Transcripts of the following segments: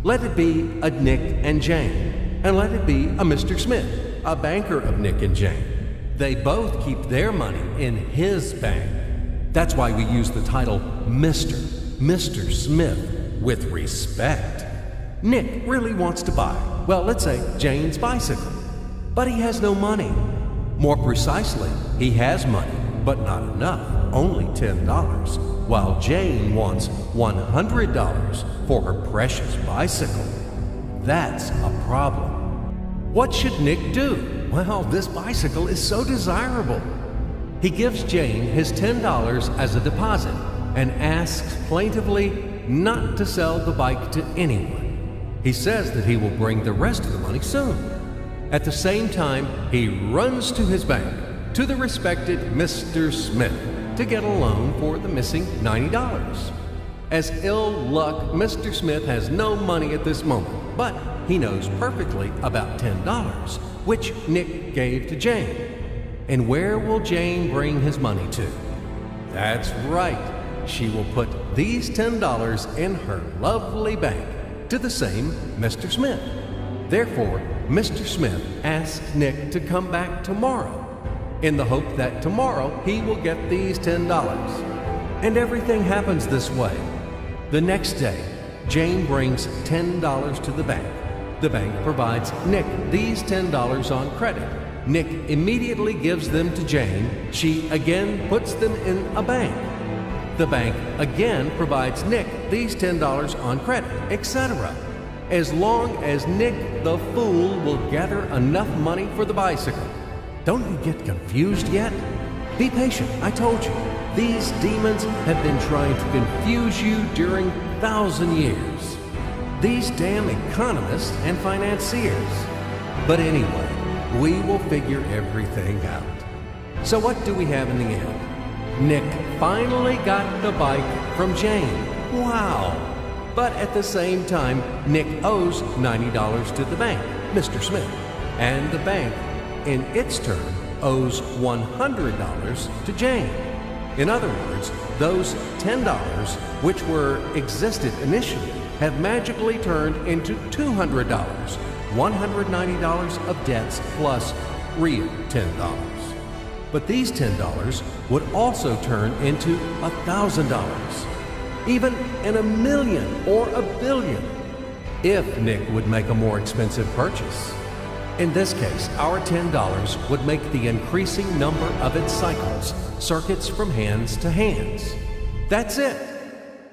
Let it be a Nick and Jane, and let it be a Mr. Smith, a banker of Nick and Jane. They both keep their money in his bank. That's why we use the title Mr. Smith with respect. Nick really wants to buy, well, let's say Jane's bicycle, but he has no money. More precisely, he has money, but not enough, only $10, while Jane wants $100 for her precious bicycle. That's a problem. What should Nick do? Well, this bicycle is so desirable. He gives Jane his $10 as a deposit and asks plaintively not to sell the bike to anyone. He says that he will bring the rest of the money soon. At the same time, he runs to his bank, to the respected Mr. Smith, to get a loan for the missing $90. As ill luck, Mr. Smith has no money at this moment, but he knows perfectly about $10, which Nick gave to Jane. And where will Jane bring his money to? That's right. She will put these $10 in her lovely bank to the same Mr. Smith. Therefore, Mr. Smith asks Nick to come back tomorrow in the hope that tomorrow he will get these $10. And everything happens this way. The next day, Jane brings $10 to the bank. The bank provides Nick these $10 on credit. Nick immediately gives them to Jane. She again puts them in a bank. The bank again provides Nick these $10 on credit, etc. As long as Nick the fool will gather enough money for the bicycle. Don't you get confused yet? Be patient, I told you. These demons have been trying to confuse you during 1,000 years. These damn economists and financiers. But anyway, we will figure everything out. So what do we have in the end? Nick finally got the bike from Jane. Wow! But at the same time, Nick owes $90 to the bank, Mr. Smith, and the bank, in its turn, owes $100 to Jane. In other words, those $10, which existed initially, have magically turned into $200, $190 of debts plus real $10. But these $10 would also turn into $1,000, even in $1 million or $1 billion, if Nick would make a more expensive purchase. In this case, our $10 would make the increasing number of its cycles, circuits from hands to hands. That's it.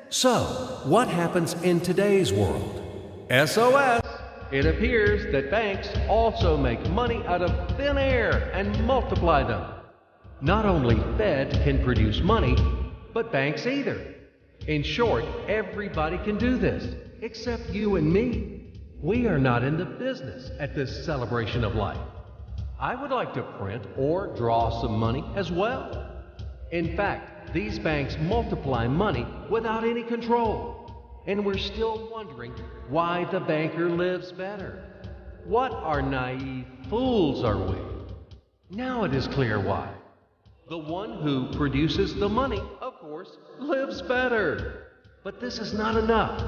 So, what happens in today's world? SOS! It appears that banks also make money out of thin air and multiply them. Not only Fed can produce money, but banks either. In short, everybody can do this, except you and me. We are not in the business at this celebration of life. I would like to print or draw some money as well. In fact, these banks multiply money without any control. And we're still wondering why the banker lives better. What naive fools are we? Now it is clear why. The one who produces the money, of course, lives better. But this is not enough.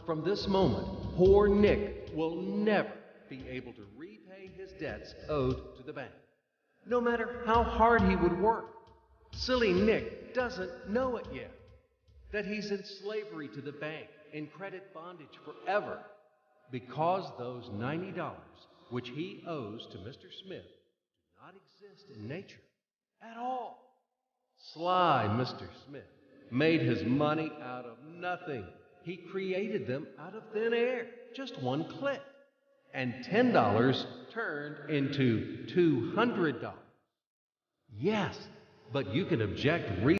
From this moment, poor Nick will never be able to repay his debts owed to the bank, no matter how hard he would work. Silly Nick doesn't know it yet, that he's in slavery to the bank, in credit bondage forever, because those $90 which he owes to Mr. Smith do not exist in nature at all. Sly Mr. Smith made his money out of nothing. He created them out of thin air, just one click. And $10 turned into $200. Yes, but you can object